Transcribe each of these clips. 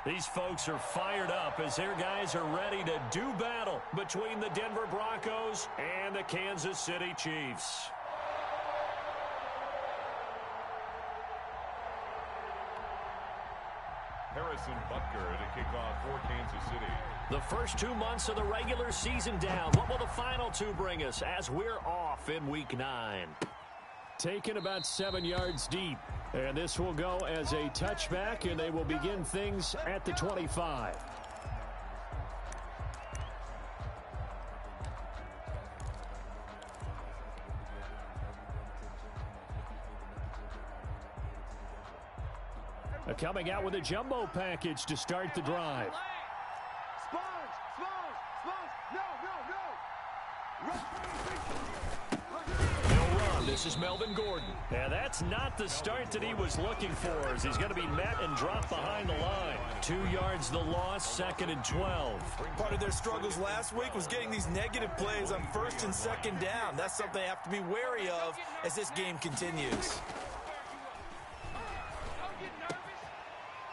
These folks are fired up as their guys are ready to do battle between the Denver Broncos and the Kansas City Chiefs. Harrison Butker to kick off for Kansas City. The first 2 months of the regular season down. What will the final two bring us as we're off in Week 9? Taken about 7 yards deep. And this will go as a touchback, and they will begin things at the 25. Coming out with a jumbo package to start the drive. This is Melvin Gordon. And that's not the start that he was looking for, as he's going to be met and dropped behind the line. 2 yards the loss, 2nd and 12. Part of their struggles last week was getting these negative plays on 1st and 2nd down. That's something they have to be wary of as this game continues.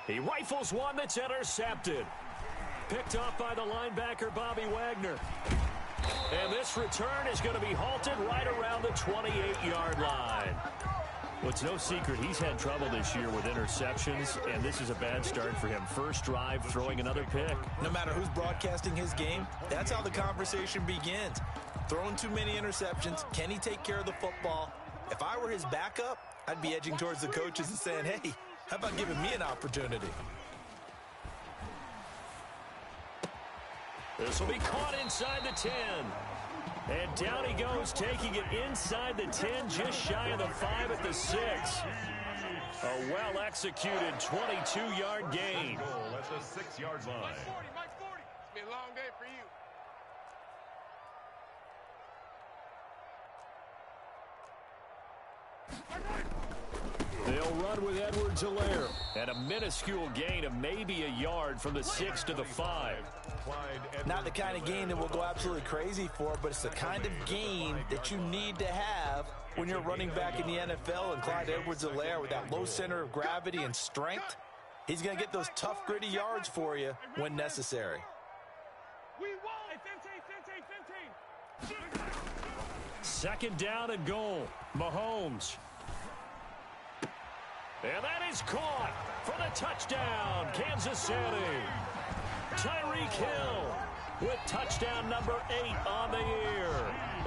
He rifles one that's intercepted. Picked off by the linebacker, Bobby Wagner. And this return is going to be halted right around the 28-yard line. Well, it's no secret he's had trouble this year with interceptions, and this is a bad start for him. First drive, throwing another pick. No matter who's broadcasting his game, that's how the conversation begins. Throwing too many interceptions, can he take care of the football? If I were his backup, I'd be edging towards the coaches and saying, hey, how about giving me an opportunity? This will be caught inside the 10. And down he goes, taking it inside the 10, just shy of the 5 at the 6. A well-executed 22-yard gain. Goal at the 6-yard line. Mike 40. It's been a long day for you. They'll run with Edwards-Helaire. And a minuscule gain of maybe a yard from the 6 to the 5. Not the kind of gain that we'll go absolutely crazy for, but it's the kind of gain that you need to have when you're running back in the NFL. And Clyde Edwards-Helaire, with that low center of gravity and strength, he's going to get those tough, gritty yards for you when necessary. Second down and goal. Mahomes. And that is caught for the touchdown, Kansas City. Tyreek Hill with touchdown number 8 on the year.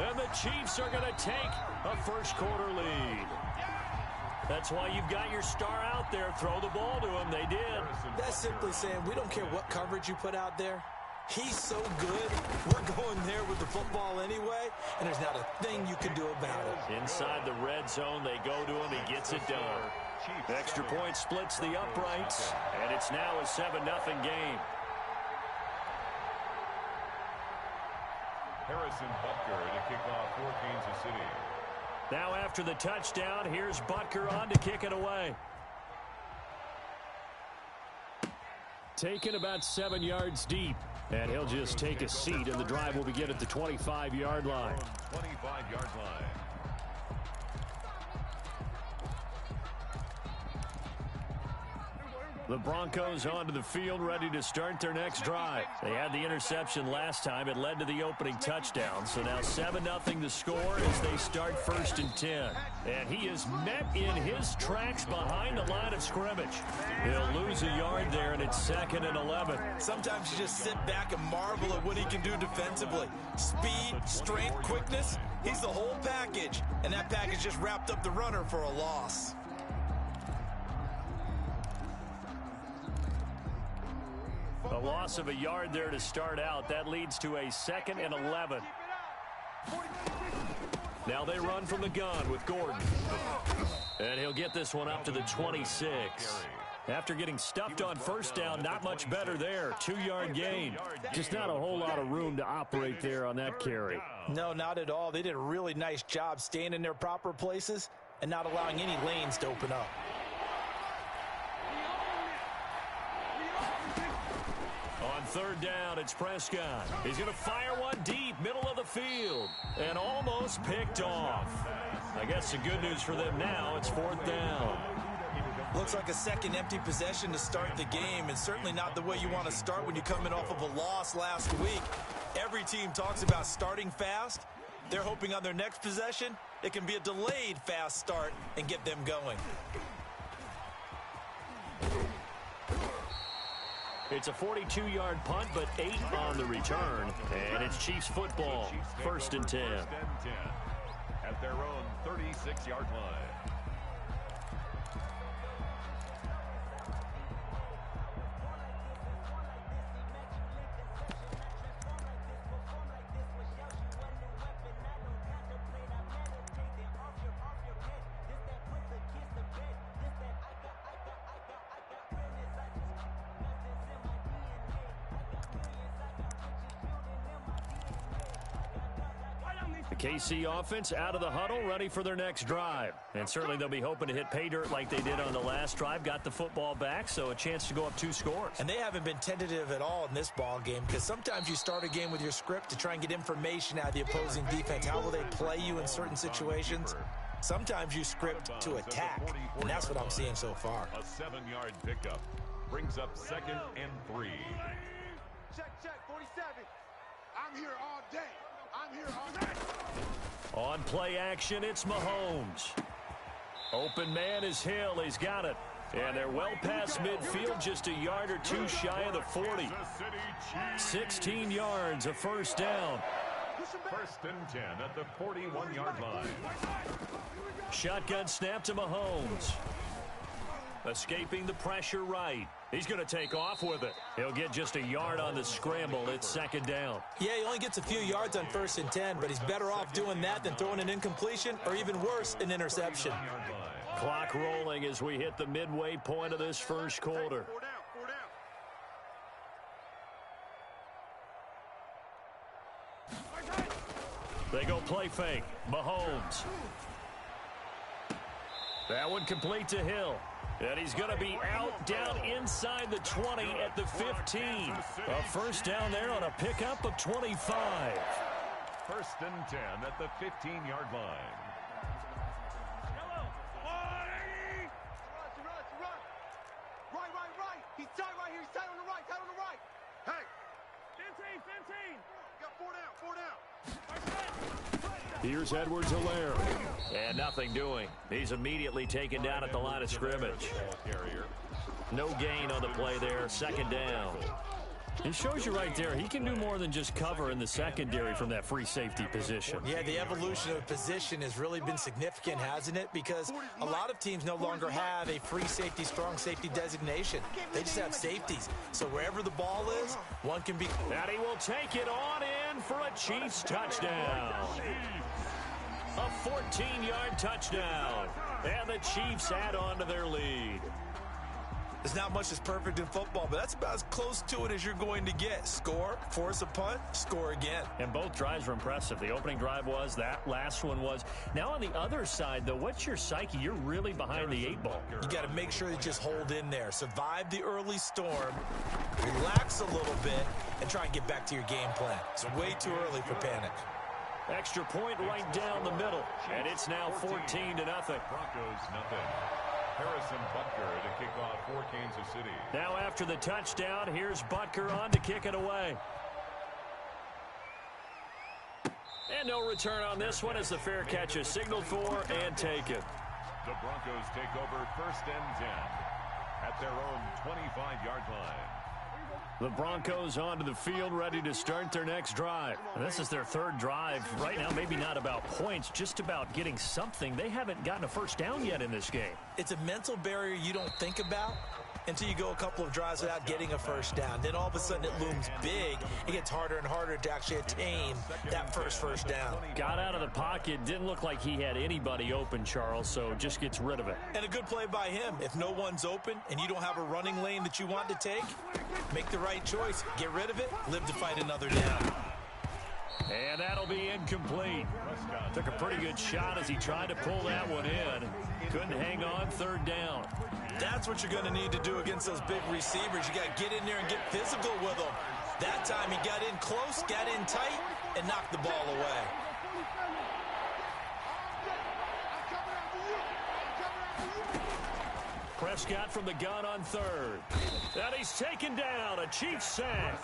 And the Chiefs are going to take a first-quarter lead. That's why you've got your star out there. Throw the ball to him. They did. That's simply saying we don't care what coverage you put out there. He's so good, we're going there with the football anyway, and there's not a thing you can do about it. Inside the red zone, they go to him. He gets it done. Extra point splits the uprights, and it's now a 7-0 game. Harrison Butker to kick off for Kansas City. Now after the touchdown, here's Butker on to kick it away. Taken about 7 yards deep. And he'll just take a seat, and the drive will begin at the 25-yard line. 25-yard line. The Broncos onto the field, ready to start their next drive. They had the interception last time. It led to the opening touchdown. So now 7-0 the score as they start 1st and 10. And he is met in his tracks behind the line of scrimmage. He'll lose a yard there, and it's 2nd and 11. Sometimes you just sit back and marvel at what he can do defensively. Speed, strength, quickness, he's the whole package. And that package just wrapped up the runner for a loss. A loss of a yard there to start out. That leads to a 2nd and 11. Now they run from the gun with Gordon. And he'll get this one up to the 26. After getting stuffed on first down, not much better there. 2-yard gain. Just not a whole lot of room to operate there on that carry. No, not at all. They did a really nice job staying in their proper places and not allowing any lanes to open up. On 3rd down, it's Prescott. He's going to fire one deep, middle of the field, and almost picked off. I guess the good news for them now, it's 4th down. Looks like a second empty possession to start the game, and certainly not the way you want to start when you come in off of a loss last week. Every team talks about starting fast. They're hoping on their next possession, it can be a delayed fast start and get them going. It's a 42-yard punt, but 8 on the return. And it's Chiefs football, first and 10. At their own 36-yard line. The KC offense out of the huddle, ready for their next drive. And certainly they'll be hoping to hit pay dirt like they did on the last drive. Got the football back, so a chance to go up 2 scores. And they haven't been tentative at all in this ball game, because sometimes you start a game with your script to try and get information out of the opposing defense. How will they play you in certain situations? Sometimes you script to attack, and that's what I'm seeing so far. A 7-yard pickup brings up 2nd and 3. Check, 47. I'm here all day. I'm here all day. On play action, it's Mahomes. Open man is Hill. He's got it. And they're well past midfield, just a yard or 2 shy of the 40. 16 yards, a first down. First and 10 at the 41-yard line. Shotgun snap to Mahomes. Escaping the pressure right. He's going to take off with it. He'll get just a yard on the scramble. It's 2nd down. Yeah, he only gets a few yards on 1st and 10, but he's better off doing that than throwing an incompletion or even worse, an interception. Clock rolling as we hit the midway point of this first quarter. 4 down. They go play fake. Mahomes. That one complete to Hill. And he's going to be out down inside the 20 at the 15. A first down there on a pickup of 25. First and 10 at the 15-yard line. Right. He's tight right here. He's tight on the right. Hey. 15. Got 4 down. Here's Edwards-Helaire. And nothing doing. He's immediately taken down at the line of scrimmage. No gain on the play there. 2nd down. It shows you right there, he can do more than just cover in the secondary from that free safety position. Yeah, the evolution of position has really been significant, hasn't it? Because a lot of teams no longer have a free safety, strong safety designation. They just have safeties. So wherever the ball is, one can be... And he will take it on in for a Chiefs touchdown. A 14-yard touchdown. And the Chiefs add on to their lead. There's not much that's perfect in football, but that's about as close to it as you're going to get. Score, force a punt, score again. And both drives were impressive. The opening drive was, that last one was. Now on the other side, though, what's your psyche? You're really behind the 8 ball. You got to make sure you just hold in there. Survive the early storm, relax a little bit, and try and get back to your game plan. It's way too early for panic. Extra point right down the middle. And it's now 14-0. Broncos nothing. Harrison Butker to kick off for Kansas City. Now after the touchdown, here's Butker on to kick it away. And no return on this one as the fair catch is signaled for and taken. The Broncos take over first and 10 at their own 25-yard line. The Broncos onto the field, ready to start their next drive. And this is their 3rd drive. Right now, maybe not about points, just about getting something. They haven't gotten a first down yet in this game. It's a mental barrier you don't think about until you go a couple of drives without getting a first down. Then all of a sudden it looms big. It gets harder and harder to actually attain that first down. Got out of the pocket. Didn't look like he had anybody open, Charles, so just gets rid of it. And a good play by him. If no one's open and you don't have a running lane that you want to take, make the right choice. Get rid of it. Live to fight another down. And that'll be incomplete. Took a pretty good shot as he tried to pull that one in. Couldn't hang on, 3rd down. That's what you're going to need to do against those big receivers. You got to get in there and get physical with them. That time he got in close, got in tight, and knocked the ball away. Prescott from the gun on third. And he's taken down. A Chiefs sack.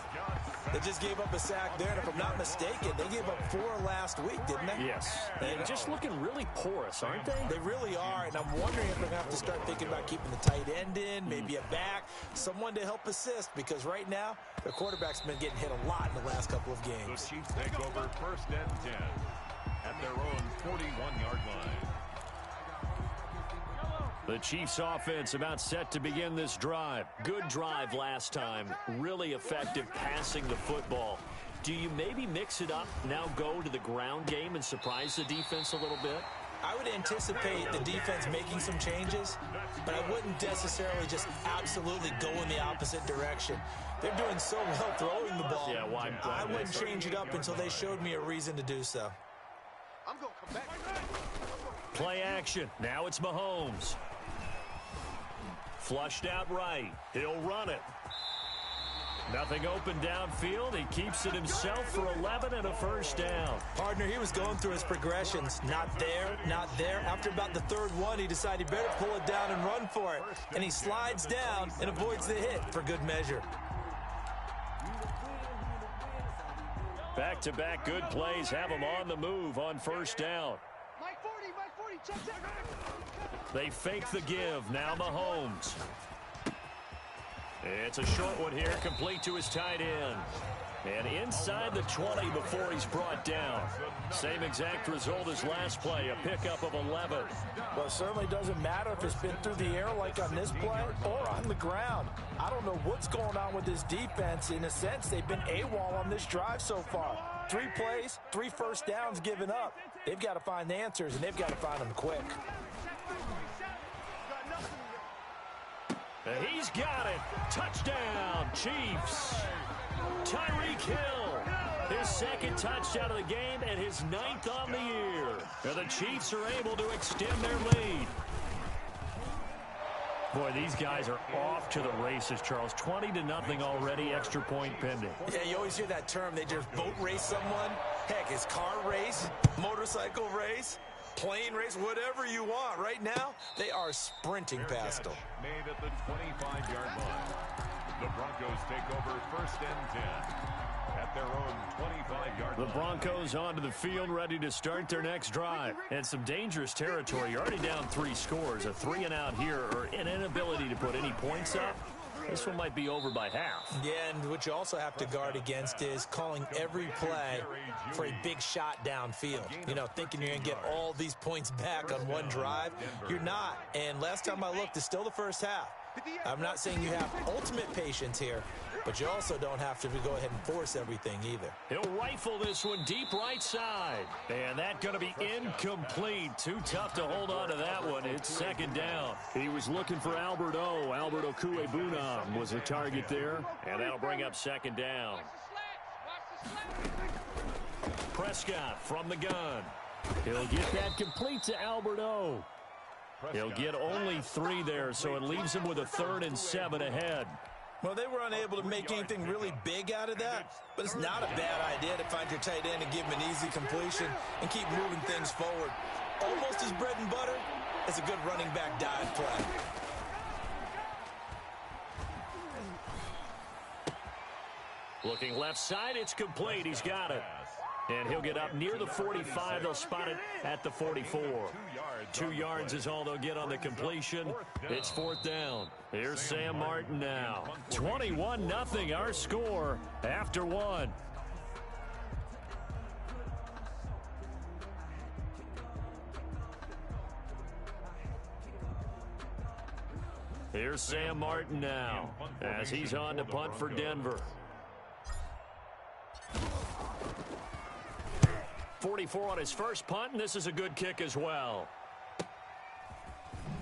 They just gave up a sack there, and if I'm not mistaken, they gave up 4 last week, didn't they? Yes. And just looking really porous, aren't they? They really are, and I'm wondering if they're going to have to start thinking about keeping the tight end in, maybe a back, someone to help assist, because right now, their quarterback's been getting hit a lot in the last couple of games. The Chiefs take over first and 10 at their own 41-yard line. The Chiefs offense about set to begin this drive. Good drive last time. Really effective passing the football. Do you maybe mix it up, now go to the ground game and surprise the defense a little bit? I would anticipate the defense making some changes, but I wouldn't necessarily just absolutely go in the opposite direction. They're doing so well throwing the ball. Yeah, why I wouldn't change it up until they showed me a reason to do so. I'm going to come back. Play action. Now it's Mahomes. Flushed out right. He'll run it. Nothing open downfield. He keeps it himself for 11 and a first down. Partner, he was going through his progressions. Not there, not there. After about the third one, he decided he better pull it down and run for it. And he slides down and avoids the hit for good measure. Back-to-back good plays have him on the move on first down. Mike 40, check that. They fake the give. Now Mahomes. It's a short one here, complete to his tight end. And inside the 20 before he's brought down. Same exact result as last play, a pickup of 11. Well, it certainly doesn't matter if it's been through the air like on this play or on the ground. I don't know what's going on with this defense. In a sense, they've been AWOL on this drive so far. 3 plays, 3 first downs given up. They've got to find the answers, and they've got to find them quick. He's got it. Touchdown, Chiefs. Tyreek Hill, his second touchdown of the game and his 9th on the year. And the Chiefs are able to extend their lead. Boy, these guys are off to the races, Charles. 20-0 already, extra point pending. Yeah, you always hear that term. They just boat race someone. Heck, it's car race, motorcycle race, plane race, whatever you want. Right now, they are sprinting past them. Made at the 25-yard line. The Broncos take over first and 10 at their own 25-yard line. The Broncos onto the field, ready to start their next drive. And some dangerous territory. You're already down 3 scores. A 3-and-out here, or an inability to put any points up. This one might be over by half. Yeah, and what you also have to guard against is calling every play for a big shot downfield. You know, thinking you're going to get all these points back on one drive. You're not. And last time I looked, it's still the first half. I'm not saying you have ultimate patience here, but you also don't have to go ahead and force everything either. He'll rifle this one deep right side. And that's going to be incomplete. Too tough to hold on to that one. It's second down. He was looking for Albert O. Albert Okuebunam was the target there. And that'll bring up second down. Prescott from the gun. He'll get that complete to Albert O. He'll get only 3 there, so it leaves him with a 3rd and 7 ahead. Well, they were unable to make anything really big out of that, but it's not a bad idea to find your tight end and give him an easy completion and keep moving things forward. Almost as bread and butter as a good running back dive play. Looking left side, it's complete. He's got it. And he'll get up near the 45. They'll spot it at the 44. 2 yards is all they'll get on the completion. It's 4th down. Here's Sam Martin now. 21-0 our score after 1. Here's Sam Martin now as he's on to punt for Denver. 44 on his first punt, and this is a good kick as well.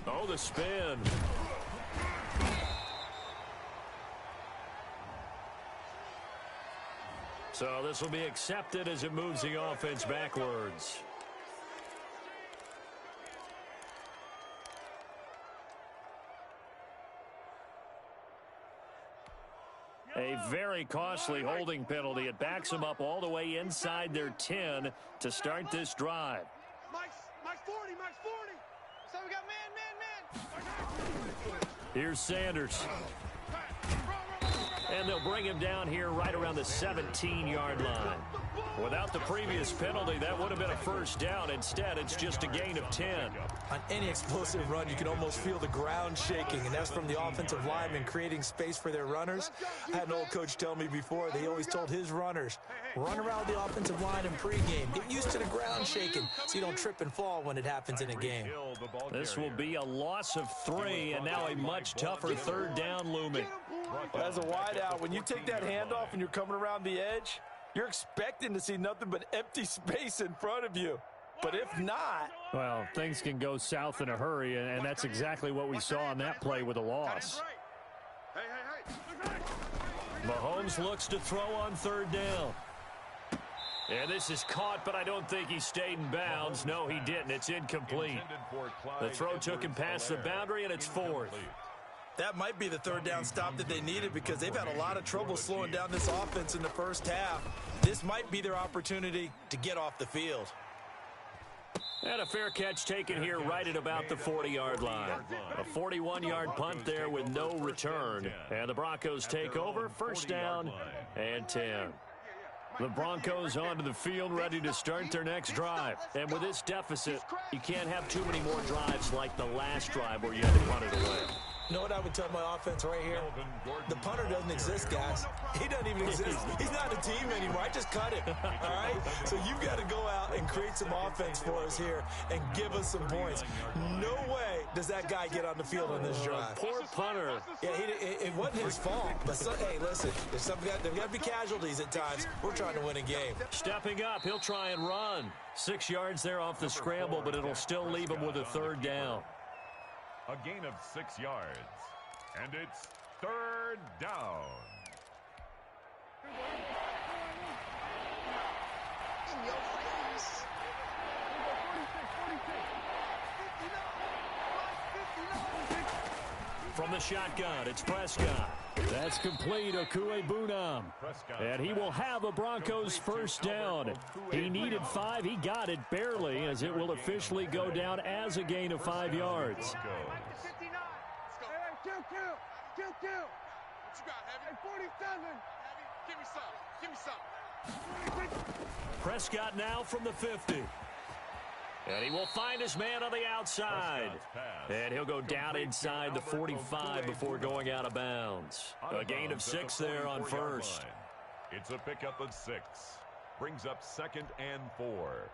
Oh, the spin. So this will be accepted as it moves the offense backwards. A very costly holding penalty. It backs them up all the way inside their 10 to start this drive. Mike's 40, Mike's 40. So we got man. Here's Sanders. And they'll bring him down here right around the 17-yard line. Without the previous penalty, that would have been a first down. Instead, it's just a gain of 10. On any explosive run, you can almost feel the ground shaking, and that's from the offensive linemen creating space for their runners. I had an old coach tell me before, they always told his runners, run around the offensive line in pregame. Get used to the ground shaking so you don't trip and fall when it happens in a game. This will be a loss of 3, and now a much tougher third down looming. As a wideout, when you take that handoff and you're coming around the edge, you're expecting to see nothing but empty space in front of you. But if not... Well, things can go south in a hurry, and that's exactly what we saw on that play with a loss. Mahomes looks to throw on third down. And this is caught, but I don't think he stayed in bounds. No, he didn't. It's incomplete. The throw took him past the boundary, and it's 4th. That might be the third down stop that they needed because they've had a lot of trouble slowing down this offense in the first half. This might be their opportunity to get off the field. And a fair catch taken here right at about the 40-yard line. A 41-yard punt there with no return. And the Broncos take over, first down and 10. The Broncos onto the field, ready to start their next drive. And with this deficit, you can't have too many more drives like the last drive where you had to punt it away. You know what I would tell my offense right here? The punter doesn't exist, guys. He doesn't even exist. He's not a team anymore. I just cut him, all right? So you've got to go out and create some offense for us here and give us some points. No way does that guy get on the field on this drive. Poor punter. Yeah, it wasn't his fault. But, hey, listen, there's got to be casualties at times. We're trying to win a game. Stepping up, he'll try and run. 6 yards there off the scramble, but it'll still leave him with a third down. A gain of 6 yards. And it's third down. In your face. From the shotgun, it's Prescott. That's complete, Okuebunam. And he will have a Broncos first down. He needed 5. He got it barely, as it will officially go down as a gain of 5 yards. What you got, Heavy? 47. Heavy, give me some. Prescott now from the 50. And he will find his man on the outside. And he'll go down inside the 45 before going out of bounds. A gain of 6 there on first. It's a pickup of 6. Brings up 2nd and 4.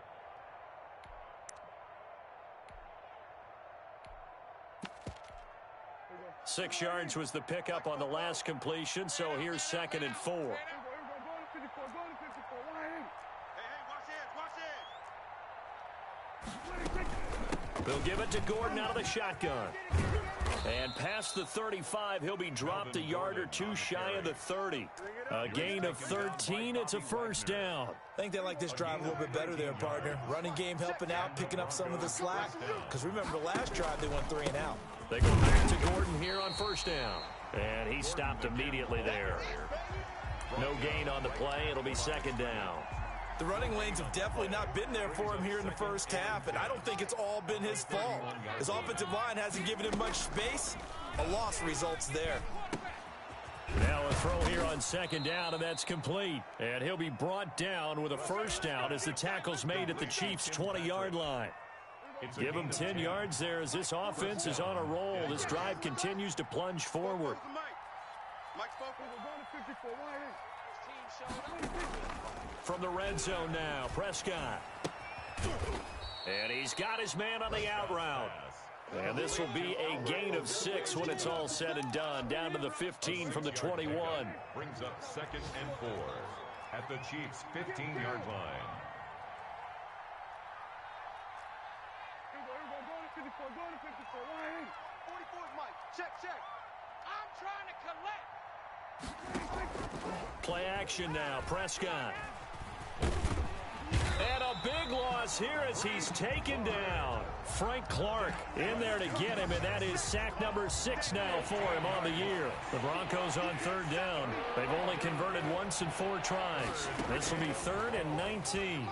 Six yards was the pickup on the last completion, so here's 2nd and 4. They'll give it to Gordon out of the shotgun. And past the 35, he'll be dropped a yard or 2 shy of the 30. A gain of 13, it's a first down. I think they like this drive a little bit better there, partner. Running game helping out, picking up some of the slack. Because remember, the last drive they went 3 and out. They go back to Gordon here on first down. And he stopped immediately there. No gain on the play. It'll be 2nd down. The running lanes have definitely not been there for him here in the first half, and I don't think it's all been his fault. His offensive line hasn't given him much space. A loss results there. Now a throw here on 2nd down, and that's complete. And he'll be brought down with a first down as the tackle's made at the Chiefs' 20-yard line. Give him 10 yards there as this offense is on a roll. This drive continues to plunge forward. From the red zone now, Prescott. And he's got his man on the out route. And this will be a gain of 6 when it's all said and done. Down to the 15 from the 21. Brings up 2nd and 4 at the Chiefs' 15-yard line. Play action now, Prescott. And a big loss here as he's taken down. Frank Clark in there to get him, and that is sack number 6 now for him on the year. The Broncos on third down. They've only converted once in 4 tries. This will be 3rd and 19.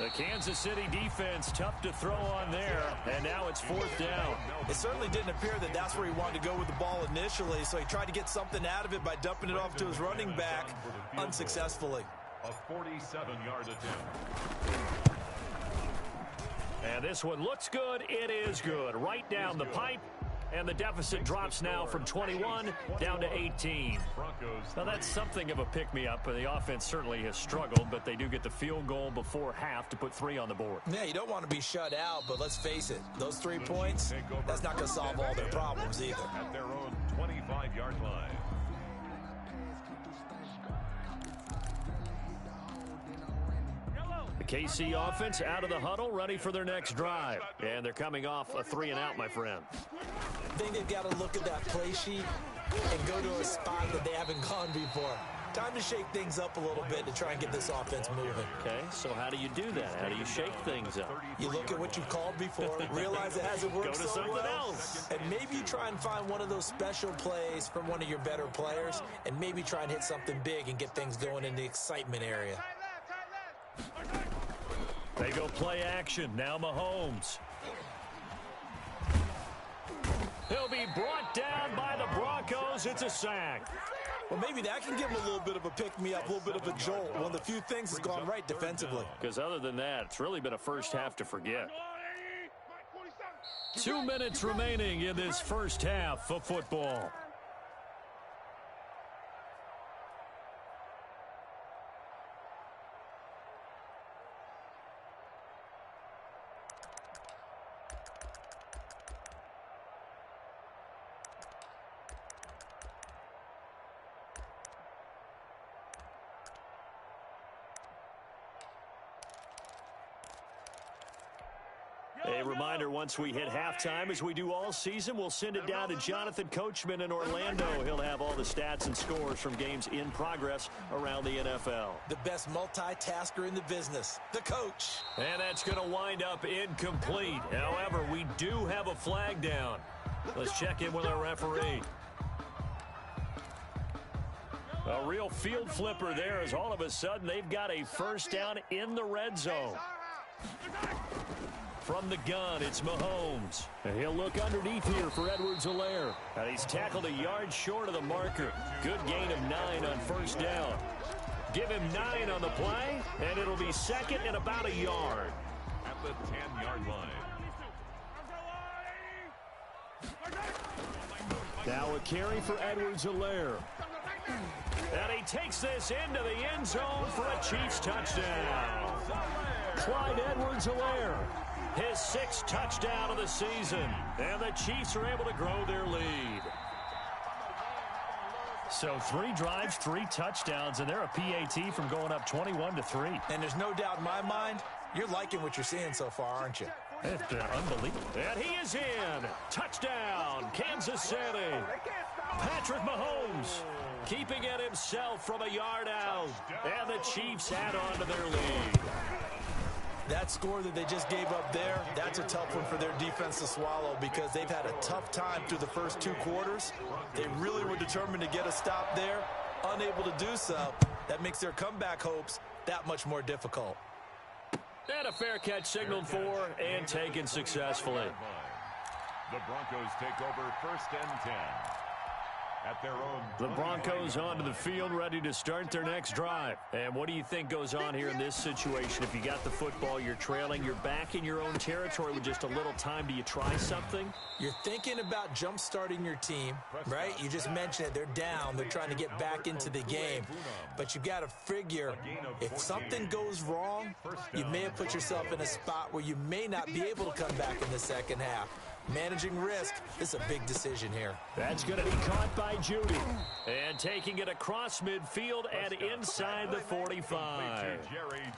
The Kansas City defense, tough to throw on there, and now it's 4th down. It certainly didn't appear that that's where he wanted to go with the ball initially, so he tried to get something out of it by dumping it off to his running back unsuccessfully. A 47-yard attempt. And this one looks good. It is good. Right down the pipe. And the deficit drops now from 21 down to 18. Now, that's something of a pick-me-up. The offense certainly has struggled, but they do get the field goal before half to put 3 on the board. Yeah, you don't want to be shut out, but let's face it. Those 3 points, that's not going to solve all their problems either. At their own 25-yard line. The KC offense out of the huddle, ready for their next drive. And they're coming off a 3-and-out, my friend. I think they've got to look at that play sheet and go to a spot that they haven't gone before. Time to shake things up a little bit to try and get this offense moving. Okay, so how do you do that? How do you shake things up? You look at what you've called before, realize it hasn't worked Go to so something well, else. and maybe you try and find one of those special plays from one of your better players, and maybe try and hit something big and get things going in the excitement area. They go play action. Now Mahomes. He'll be brought down by the Broncos. It's a sack. Well, maybe that can give him a little bit of a pick-me-up, a little bit of a jolt. One of the few things that's gone right defensively. Because other than that, it's really been a first half to forget. 2 minutes remaining in this first half of football. A reminder, once we hit halftime, as we do all season, we'll send it down to Jonathan Coachman in Orlando. He'll have all the stats and scores from games in progress around the NFL. The best multitasker in the business, the coach. And that's going to wind up incomplete. However, we do have a flag down. Let's check in with our referee. A real field flipper there, as all of a sudden they've got a first down in the red zone. From the gun, it's Mahomes. And he'll look underneath here for Edwards-Helaire. And he's tackled a yard short of the marker. Good gain of 9 on first down. Give him 9 on the play, and it'll be second and about a yard. At the 10-yard line. Now a carry for Edwards-Helaire. And he takes this into the end zone for a Chiefs touchdown. Clyde Edwards-Helaire, his 6th touchdown of the season. And the Chiefs are able to grow their lead. So 3 drives, 3 touchdowns, and they're a PAT from going up 21-3. And there's no doubt in my mind, you're liking what you're seeing so far, aren't you? It's been unbelievable. And he is in. Touchdown, Kansas City. Patrick Mahomes keeping it himself from a yard out. And the Chiefs add on to their lead. That score that they just gave up there, that's a tough one for their defense to swallow because they've had a tough time through the first 2 quarters. They really were determined to get a stop there, unable to do so. That makes their comeback hopes that much more difficult. And a fair catch signaled for and taken successfully. The Broncos take over 1st and 10. At their own. The Broncos onto the field, ready to start their next drive. And what do you think goes on here in this situation? If you got the football, you're trailing, you're back in your own territory with just a little time. Do you try something? You're thinking about jump-starting your team, right? You just mentioned it. They're down. They're trying to get back into the game. But you got to figure, if something goes wrong, you may have put yourself in a spot where you may not be able to come back in the second half. Managing risk, this is a big decision here. That's going to be caught by Judy. And taking it across midfield and inside the 45.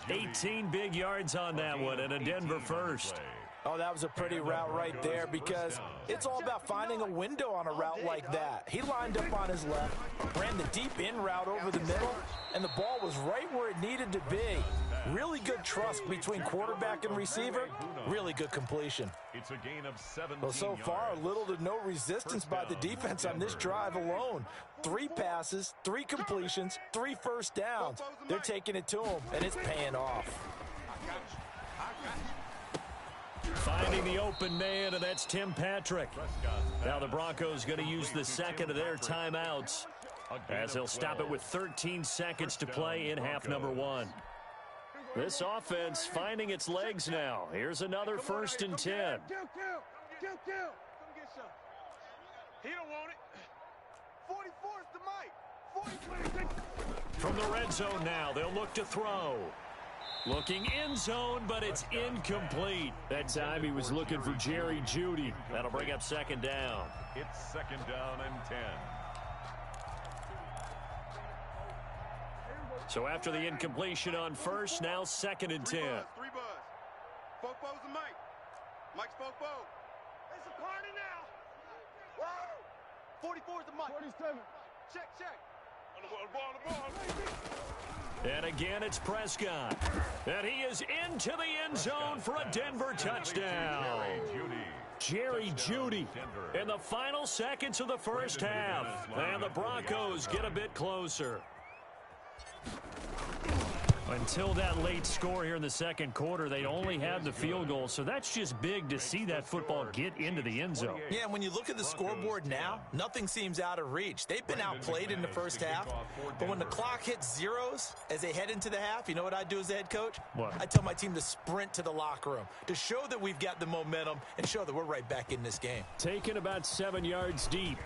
18 big yards on that one and a Denver first. Oh, that was a pretty route right there because it's all about finding a window on a route like that. He lined up on his left, ran the deep in route over the middle, and the ball was right where it needed to be. Really good trust between quarterback and receiver. Really good completion. It's a gain of 17 well, so far, little to no resistance by the defense on this drive alone. 3 passes, 3 completions, 3 first downs. They're taking it to him, and it's paying off. Finding the open man, and that's Tim Patrick. Now the Broncos going to use the second of their timeouts, as they'll stop it with 13 seconds to play in half number one. This offense finding its legs now. Here's another 1st and 10. Come get some. He don't want it. 44 is the mic. 40. From the red zone now, they'll look to throw. Looking in zone, but it's incomplete. That time he was looking for Jerry Jeudy. That'll bring up 2nd down. It's 2nd down and 10. So after the incompletion on 1st, now 2nd and 10. 3 buzz. Fopo's the mic. Mike's Fopo. It's a party now. Woo! 44 is the mic. 47. Check. On the ball. And again, it's Prescott. And he is into the end zone for a Denver touchdown. Jerry Jeudy in the final seconds of the first half. And the Broncos get a bit closer. Until that late score here in the second quarter, they only had the field goal. So that's just big to see that football get into the end zone. Yeah, and when you look at the scoreboard now, nothing seems out of reach. They've been outplayed in the first half. But when the clock hits zeros as they head into the half, you know what I do as the head coach? What? I tell my team to sprint to the locker room to show that we've got the momentum and show that we're right back in this game. Taken about 7 yards deep.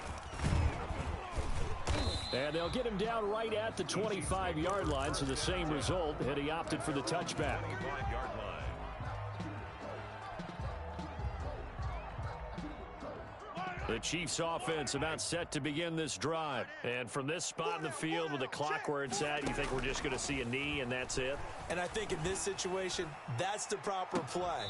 And they'll get him down right at the 25-yard line, so the same result, had he opted for the touchback. The Chiefs offense about set to begin this drive. And from this spot in the field with the clock where it's at, you think we're just going to see a knee and that's it? And I think in this situation, that's the proper play.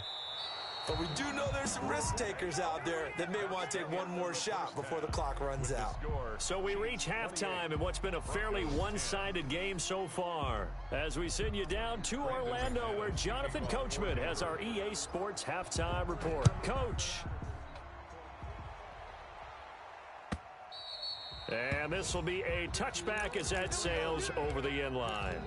But we do know there's some risk takers out there that may want to take one more shot before the clock runs out. So we reach halftime in what's been a fairly one-sided game so far. As we send you down to Orlando, where Jonathan Coachman has our EA Sports halftime report. Coach. And this will be a touchback as that sails over the end line.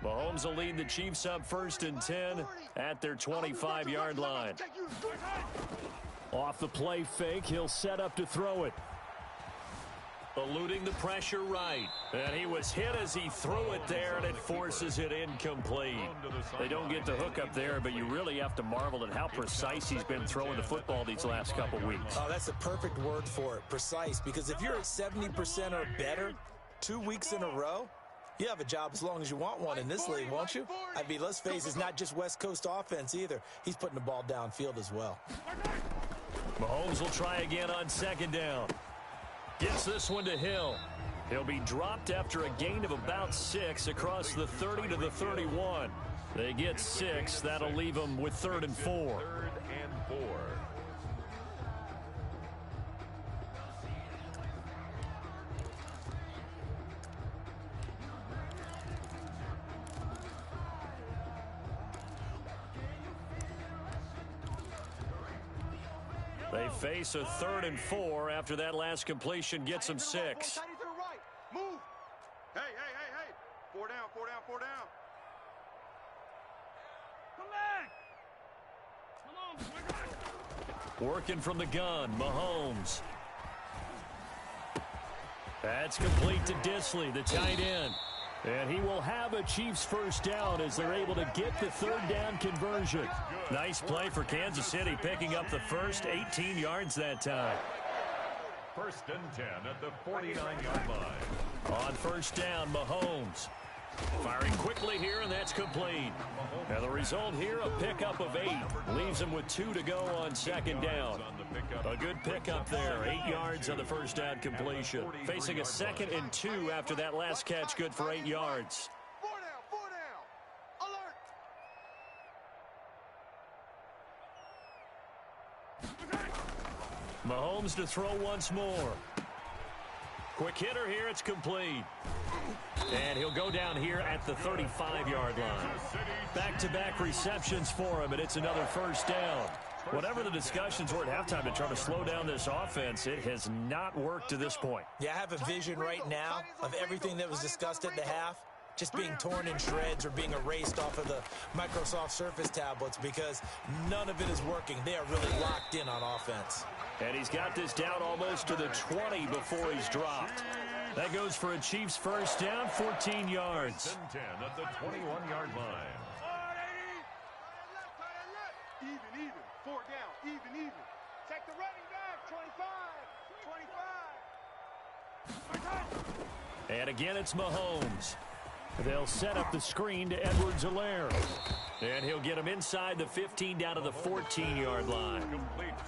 Mahomes will lead the Chiefs up 1st and 10 at their 25-yard line. Off the play fake, he'll set up to throw it. Eluding the pressure right. And he was hit as he threw it there, and it forces it incomplete. They don't get the hook up there, but you really have to marvel at how precise he's been throwing the football these last couple weeks. Oh, that's the perfect word for it, precise. Because if you're at 70% or better 2 weeks in a row, you have a job as long as you want one in this league, won't you? I mean, let's face it, it's not just West Coast offense either. He's putting the ball downfield as well. Mahomes will try again on 2nd down. Gets this one to Hill. He'll be dropped after a gain of about 6 across the 30 to the 31. They get 6. That'll leave them with 3rd and 4. 3rd and 4. They face a 3rd and 4 after that last completion gets them 6. Move. Hey. 4 down. Come back. Working from the gun, Mahomes. That's complete to Disley, the tight end. And he will have a Chiefs 1st down as they're able to get the 3rd down conversion. Nice play for Kansas City, picking up the first 18 yards that time. 1st and 10 at the 49-yard line. On 1st down, Mahomes. Firing quickly here, and that's complete. And the result here, a pickup of 8. Leaves him with 2 to go on 2nd down. A good pickup there, 8 yards on the 1st down completion. Facing a 2nd and 2 after that last catch, good for 8 yards. 4 down. Alert. Mahomes to throw once more. Quick hitter here, it's complete. And he'll go down here at the 35-yard line. Back-to-back receptions for him, and it's another 1st down. Whatever the discussions were at halftime to try to slow down this offense, it has not worked to this point. Yeah, I have a vision right now of everything that was discussed at the half just being torn in shreds or being erased off of the Microsoft Surface tablets because none of it is working. They are really locked in on offense. And he's got this down almost to the 20 before he's dropped. That goes for a Chiefs first down, 14 yards. 10 at the 21-yard line. Even. 4 down. Even. Check the running back. 25. And again, it's Mahomes. They'll set up the screen to Edwards-Helaire. And he'll get him inside the 15 down to the 14-yard line.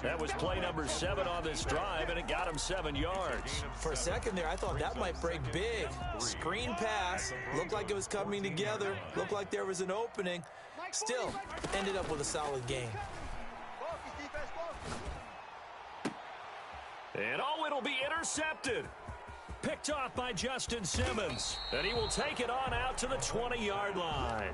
That was play number 7 on this drive, and it got him 7 yards. For a second there, I thought that might break big. Screen pass. Looked like it was coming together. Looked like there was an opening. Still, ended up with a solid game. And it'll be intercepted. Picked off by Justin Simmons. And he will take it on out to the 20-yard line.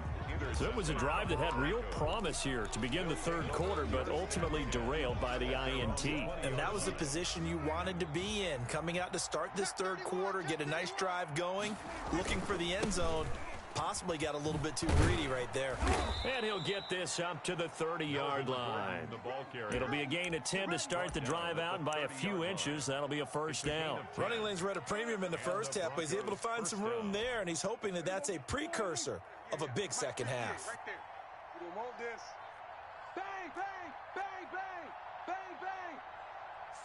So it was a drive that had real promise here to begin the third quarter, but ultimately derailed by the INT. And that was the position you wanted to be in. Coming out to start this third quarter, get a nice drive going, looking for the end zone. Possibly got a little bit too greedy right there. And he'll get this up to the 30-yard line. It'll be a gain of 10 to start the drive out, and by a few inches, that'll be a first down. Running lanes were at a premium in the first half, but he's able to find some room there, and he's hoping that that's a precursor of a big second half. Right there. You don't want this. Bang, bang, bang, bang, bang, bang.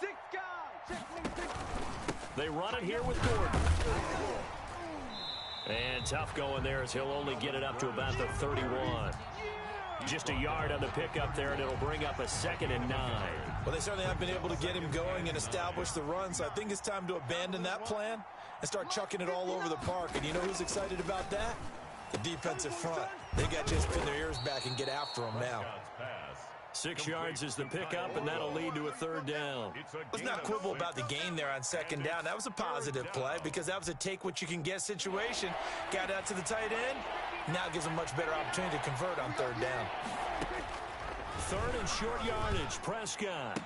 6 guys. Check me, 6. They run it here with Gordon. And tough going there as he'll only get it up to about the 31. Just a yard on the pickup there, and it'll bring up a 2nd and 9. Well, they certainly have been able to get him going and establish the run, so I think it's time to abandon that plan and start chucking it all over the park. And you know who's excited about that? The defensive front. They got to just pin their ears back and get after him now. 6 yards is the pickup, and that'll lead to a 3rd down. Let's not quibble about the gain there on 2nd down. That was a positive play because that was a take-what-you-can-get situation. Got out to the tight end. Now gives them much better opportunity to convert on 3rd down. 3rd and short yardage, Prescott.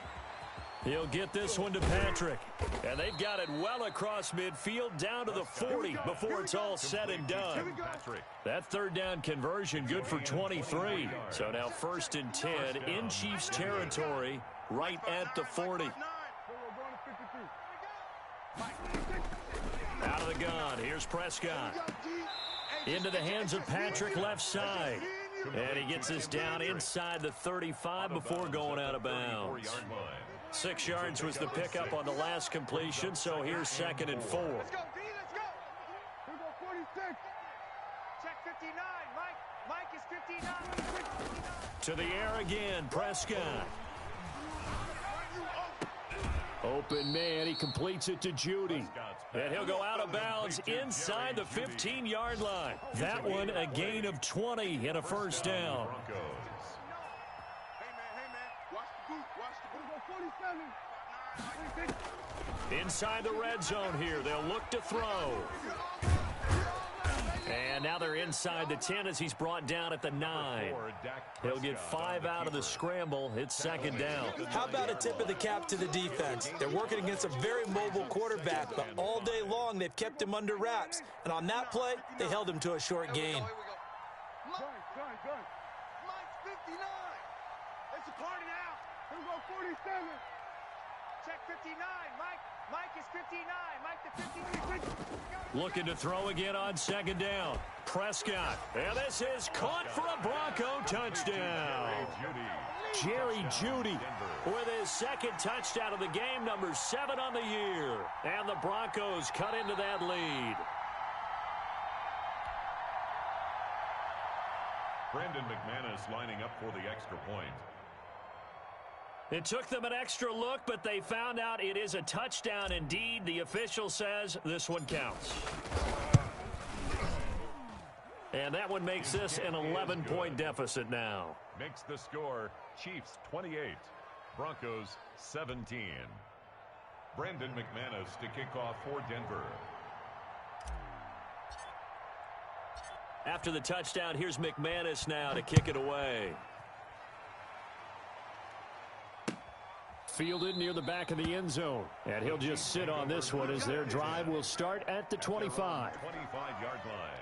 He'll get this one to Patrick. And they've got it well across midfield down to the 40 before it's all said and done. That 3rd down conversion good for 23. So now 1st and 10 in Chiefs territory right at the 40. Out of the gun, here's Prescott. Into the hands of Patrick left side. And he gets this down inside the 35 before going out of bounds. 6 yards was the pickup on the last completion, so here's 2nd and 4. Let's go, D, let's go. Here we go, 46. Check 59, Mike is 59. To the air again, Prescott. Open man, he completes it to Judy. And he'll go out of bounds inside the 15-yard line. That one a gain of 20 and a 1st down. Inside the red zone here, they'll look to throw. And now they're inside the 10 as he's brought down at the 9. He'll get 5 out of the scramble. It's 2nd down. How about a tip of the cap to the defense? They're working against a very mobile quarterback, but all day long they've kept him under wraps. And on that play, they held him to a short gain. Mike's 59. It's a party now. Here we go, 47. Check 59. Mike is 59. Mike the 53. Looking to throw again on 2nd down. Prescott. And this is caught for a Bronco touchdown. Jerry Jeudy with his 2nd touchdown of the game, number 7 on the year. And the Broncos cut into that lead. Brandon McManus lining up for the extra point. It took them an extra look, but they found out it is a touchdown indeed. The official says this one counts. And that one makes this an 11-point deficit now. Makes the score Chiefs 28, Broncos 17. Brandon McManus to kick off for Denver. After the touchdown, here's McManus now to kick it away. Fielded near the back of the end zone. And he'll just sit on this one as their drive will start at the 25. 25-yard line.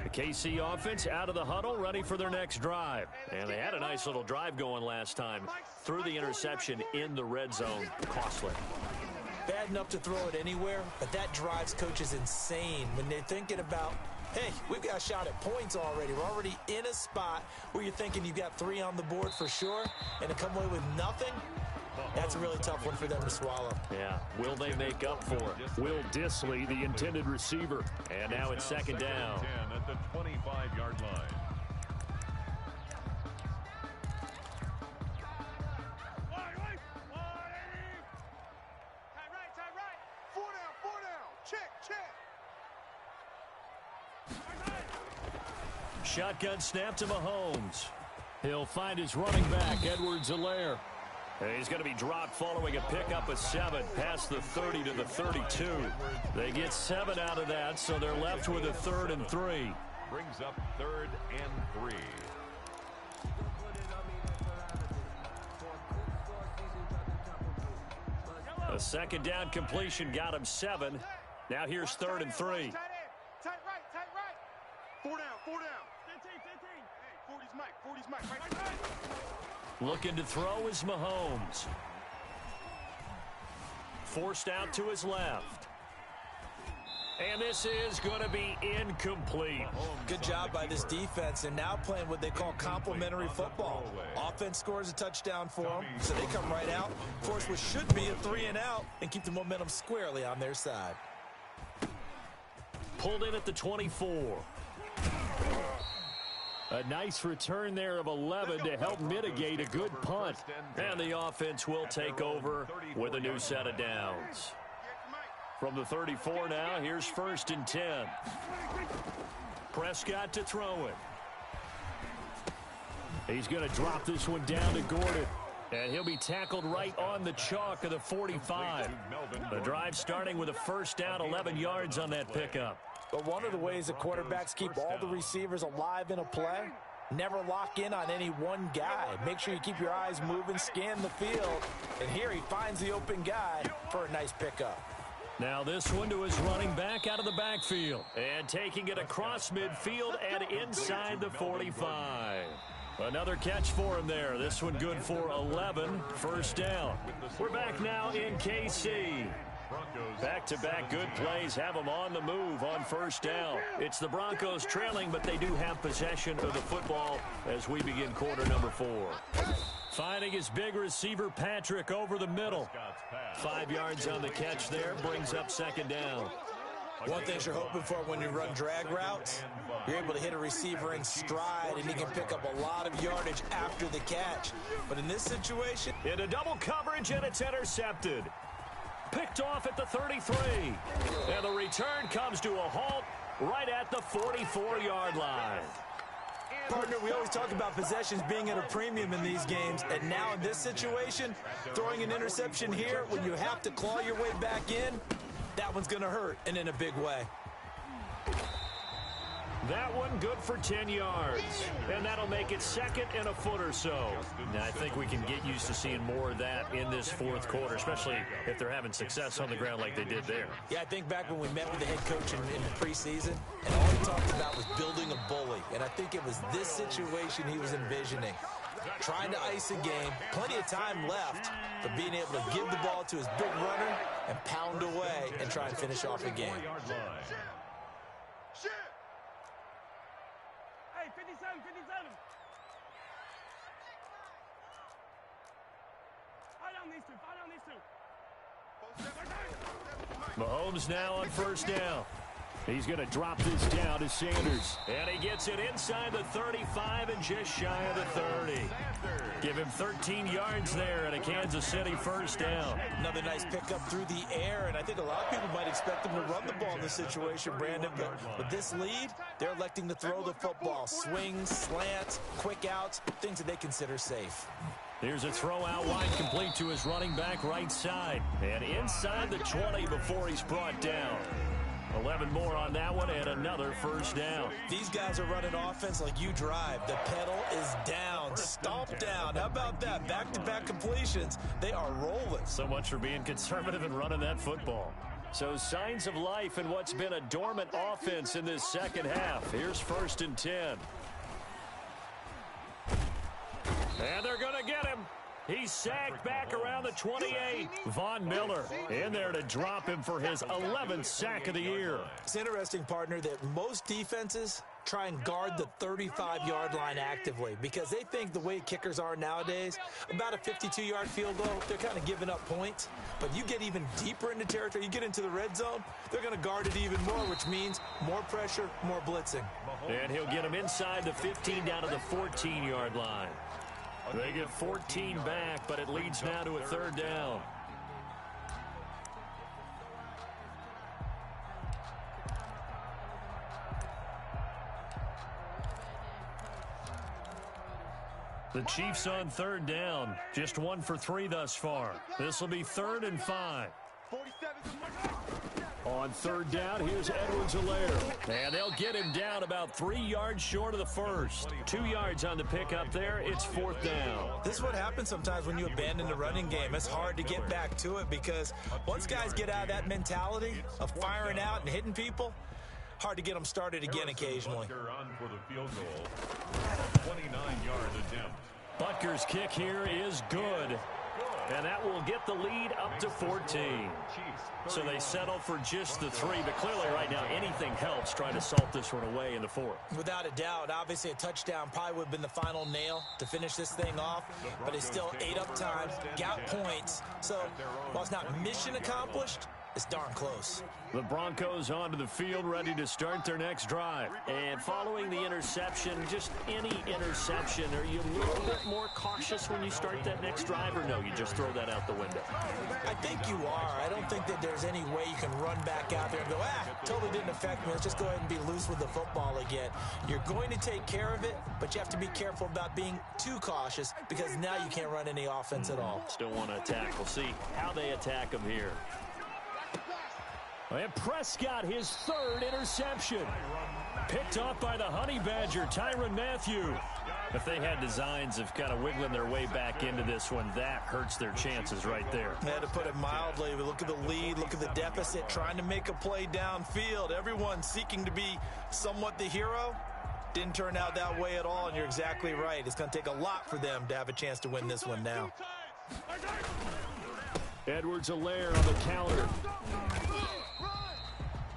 The KC offense out of the huddle, ready for their next drive. And they had a nice little drive going last time. Threw the interception in the red zone. Costly. Bad enough to throw it anywhere, but that drives coaches insane when they're thinking about, hey, we've got a shot at points already. We're already in a spot where you're thinking you've got 3 on the board for sure, and to come away with nothing, that's a really tough one for them to swallow. Yeah. Will they make up for it? Will Disley, the intended receiver. And now it's second down. 10 at the 25-yard line. Tight right. 4 down. Check. Shotgun snap to Mahomes. He'll find his running back, Edwards-Helaire. He's going to be dropped following a pickup of 7 past the 30 to the 32. They get 7 out of that, so they're left with a 3rd and 3. Brings up 3rd and 3. A second down completion got him 7. Now here's 3rd and 3. Tight right. 4 down. 15. Hey, 40's Mike. Right. Looking to throw is Mahomes. Forced out to his left. And this is going to be incomplete. Good job by this defense, and now playing what they call complementary football. Offense scores a touchdown for them, so they come right out, force what should be a 3 and out, and keep the momentum squarely on their side. Pulled in at the 24. A nice return there of 11 to help mitigate a good punt. And the offense will take over with a new set of downs. From the 34 now, here's 1st and 10. Prescott to throw it. He's going to drop this one down to Gordon. And he'll be tackled right on the chalk of the 45. The drive starting with a 1st down, 11 yards on that pickup. But one of the ways that quarterbacks keep all the receivers alive in a play, never lock in on any one guy. Make sure you keep your eyes moving, scan the field. And here he finds the open guy for a nice pickup. Now this one to his running back out of the backfield. And taking it across midfield and inside the 45. Another catch for him there. This one good for 11. 1st down. We're back now in KC. Back-to-back good plays have them on the move on 1st down. It's the Broncos trailing, but they do have possession of the football as we begin quarter number 4. Finding his big receiver, Patrick, over the middle. 5 yards on the catch there, brings up 2nd down. One thing you're hoping for when you run drag routes, you're able to hit a receiver in stride, and he can pick up a lot of yardage after the catch. But in this situation, into double coverage, and it's intercepted. Picked off at the 33. And the return comes to a halt right at the 44-yard line. Partner, we always talk about possessions being at a premium in these games, and now in this situation, throwing an interception here when you have to claw your way back in, that one's going to hurt, and in a big way. That one good for 10 yards. And that'll make it 2nd and a foot or so. Now, I think we can get used to seeing more of that in this 4th quarter, especially if they're having success on the ground like they did there. Yeah, I think back when we met with the head coach in the preseason, and all he talked about was building a bully. And I think it was this situation he was envisioning. Trying to ice a game, plenty of time left, but being able to give the ball to his big runner and pound away and try and finish off a game. Hey, 57. Fire down these two. Mahomes now on 1st down. He's going to drop this down to Sanders. And he gets it inside the 35 and just shy of the 30. Give him 13 yards there and a Kansas City first down. Another nice pickup through the air, and I think a lot of people might expect him to run the ball in this situation, Brandon. But with this lead, they're electing to throw the football. Swings, slants, quick outs, things that they consider safe. Here's a throw out wide, complete to his running back right side. And inside the 20 before he's brought down. 11 more on that one and another first down. These guys are running offense like you drive. The pedal is down, stomp down. How about that? Back-to-back completions. They are rolling. So much for being conservative and running that football. So signs of life in what's been a dormant offense in this second half. Here's 1st and 10. And they're going to get him. He's sacked back around the 28. Von Miller in there to drop him for his 11th sack of the year. It's interesting, partner, that most defenses try and guard the 35-yard line actively because they think the way kickers are nowadays, about a 52-yard field goal, they're kind of giving up points. But you get even deeper into territory, you get into the red zone, they're going to guard it even more, which means more pressure, more blitzing. And he'll get him inside the 15 down to the 14-yard line. They get 14 back, but it leads now to a 3rd down. The Chiefs on 3rd down. Just 1 for 3 thus far. This will be 3rd and 5. 47. On 3rd down, here's Edwards-Helaire. And they'll get him down about 3 yards short of the first. 2 yards on the pickup there. It's 4th down. This is what happens sometimes when you abandon the running game. It's hard to get back to it because once guys get out of that mentality of firing out and hitting people, hard to get them started again occasionally. On for the field goal. 29-yard attempt. Butker's kick here is good. And that will get the lead up to 14. So they settle for just the 3. But clearly right now anything helps trying to salt this one away in the 4th. Without a doubt, obviously a touchdown probably would have been the final nail to finish this thing off. But they still ate up time, got points. So while it's not mission accomplished, it's darn close. The Broncos onto the field, ready to start their next drive. And following the interception, just any interception, are you a little bit more cautious when you start that next drive, or no, you just throw that out the window? I think you are. I don't think that there's any way you can run back out there and go, totally didn't affect me. Let's just go ahead and be loose with the football again. You're going to take care of it, but you have to be careful about being too cautious because now you can't run any offense at all. Still want to attack. We'll see how they attack them here. And Prescott, his 3rd interception. Picked off by the Honey Badger, Tyrann Mathieu. If they had designs of kind of wiggling their way back into this one, that hurts their chances right there. To put it mildly, we look at the lead, look at the deficit, trying to make a play downfield. Everyone seeking to be somewhat the hero. Didn't turn out that way at all, and you're exactly right. It's going to take a lot for them to have a chance to win this one now. Edwards-Helaire on the counter.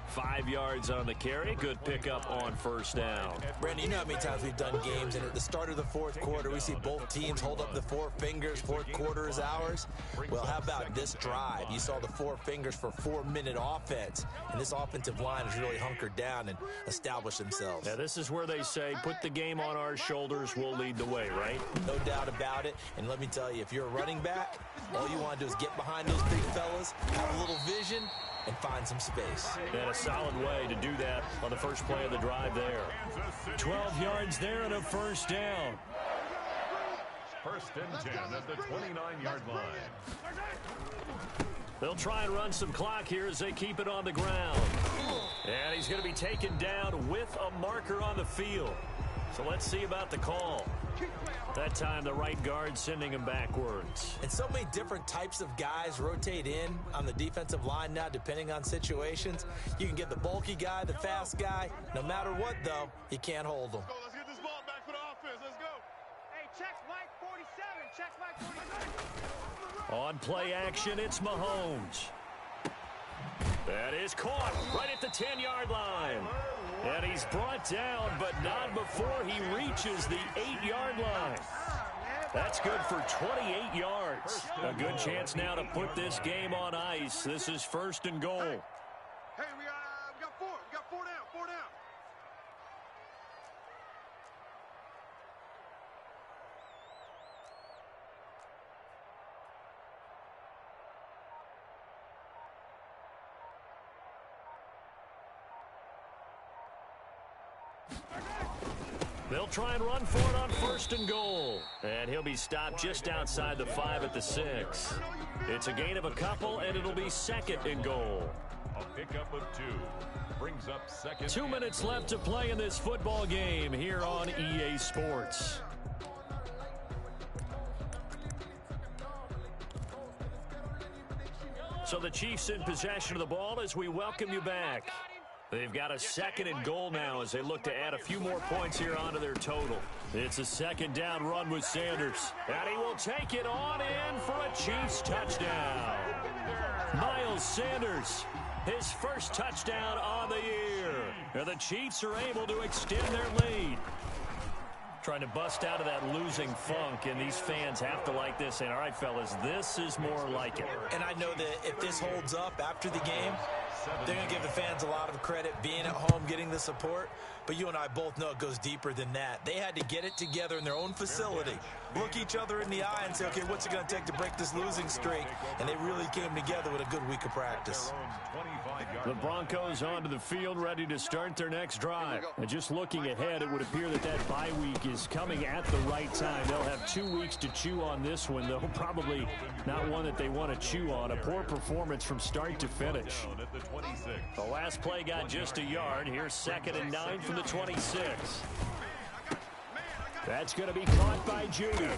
5 yards on the carry. Good pickup on 1st down. Brandon, you know how many times we've done games, and at the start of the 4th quarter, we see both teams hold up the 4 fingers. 4th quarter is ours. Well, how about this drive? You saw the 4 fingers for 4-minute offense, and this offensive line has really hunkered down and established themselves. Now, this is where they say, put the game on our shoulders, we'll lead the way, right? No doubt about it. And let me tell you, if you're a running back, all you want to do is get behind those big fellas, have a little vision, and find some space. And a solid way to do that on the first play of the drive there. 12 yards there and a 1st down. 1st and 10 at the 29-yard line. They'll try and run some clock here as they keep it on the ground. And he's going to be taken down with a marker on the field. So let's see about the call. That time the right guard sending him backwards. And so many different types of guys rotate in on the defensive line now depending on situations. You can get the bulky guy, the fast guy. No matter what, though, you can't hold them. Let's get this ball back for the offense. Let's go. Hey, check Mike 47. Check Mike 47. On play action, it's Mahomes. That is caught right at the 10-yard line. And he's brought down, but not before he reaches the 8-yard line. That's good for 28 yards. A good chance now to put this game on ice. This is 1st and goal. Hey, we got 4. We got 4 down. They'll try and run for it on 1st and goal. And he'll be stopped just outside the 5 at the 6. It's a gain of a couple, and it'll be 2nd and goal. A pickup of 2. Brings up 2nd. 2 minutes left to play in this football game here on EA Sports. So the Chiefs in possession of the ball as we welcome you back. They've got a 2nd and goal now as they look to add a few more points here onto their total. It's a 2nd down run with Sanders. And he will take it on in for a Chiefs touchdown. Miles Sanders, his first touchdown on the year. And the Chiefs are able to extend their lead. Trying to bust out of that losing funk, and these fans have to like this. And all right, fellas, this is more like it. And I know that if this holds up after the game, they're going to give the fans a lot of credit being at home, getting the support. But you and I both know it goes deeper than that. They had to get it together in their own facility, look each other in the eye and say, okay, what's it going to take to break this losing streak? And they really came together with a good week of practice. The Broncos onto the field, ready to start their next drive. And just looking ahead, it would appear that that bye week is coming at the right time. They'll have 2 weeks to chew on this one, though probably not one that they want to chew on. A poor performance from start to finish. The last play got just a yard. Here's 2nd and 9 from the 26. That's going to be caught by Judy.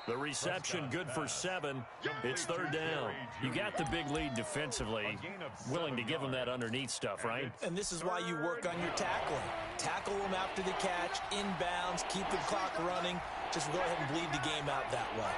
The reception good for 7. It's 3rd down. You got the big lead defensively. Willing to give them that underneath stuff, right? And this is why you work on your tackling. Tackle them after the catch, inbounds, keep the clock running. Just go ahead and bleed the game out that way.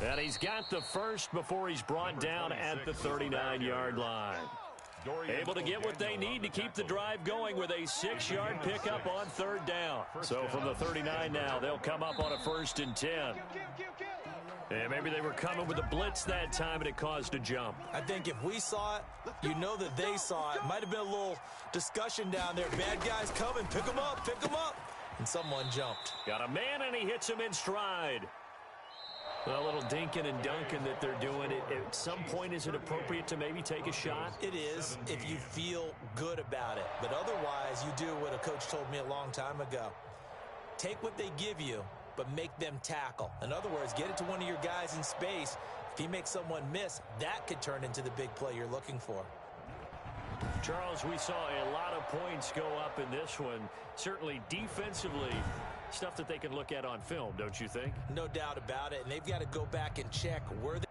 And he's got the first before he's brought down at the 39-yard line. Able to get what they need to keep the drive going with a 6-yard pickup on 3rd down. So from the 39 now, they'll come up on a 1st and 10. And maybe they were coming with a blitz that time and it caused a jump. I think if we saw it, you know that they saw it. Might have been a little discussion down there. Bad guys coming, pick them up, pick them up. And someone jumped. Got a man and he hits him in stride. A little dinking and dunking that they're doing. At some point, is it appropriate to maybe take a shot? It is if you feel good about it. But otherwise, you do what a coach told me a long time ago. Take what they give you, but make them tackle. In other words, get it to one of your guys in space. If he makes someone miss, that could turn into the big play you're looking for. Charles, we saw a lot of points go up in this one. Certainly defensively, stuff that they can look at on film, don't you think? No doubt about it. And they've got to go back and check where they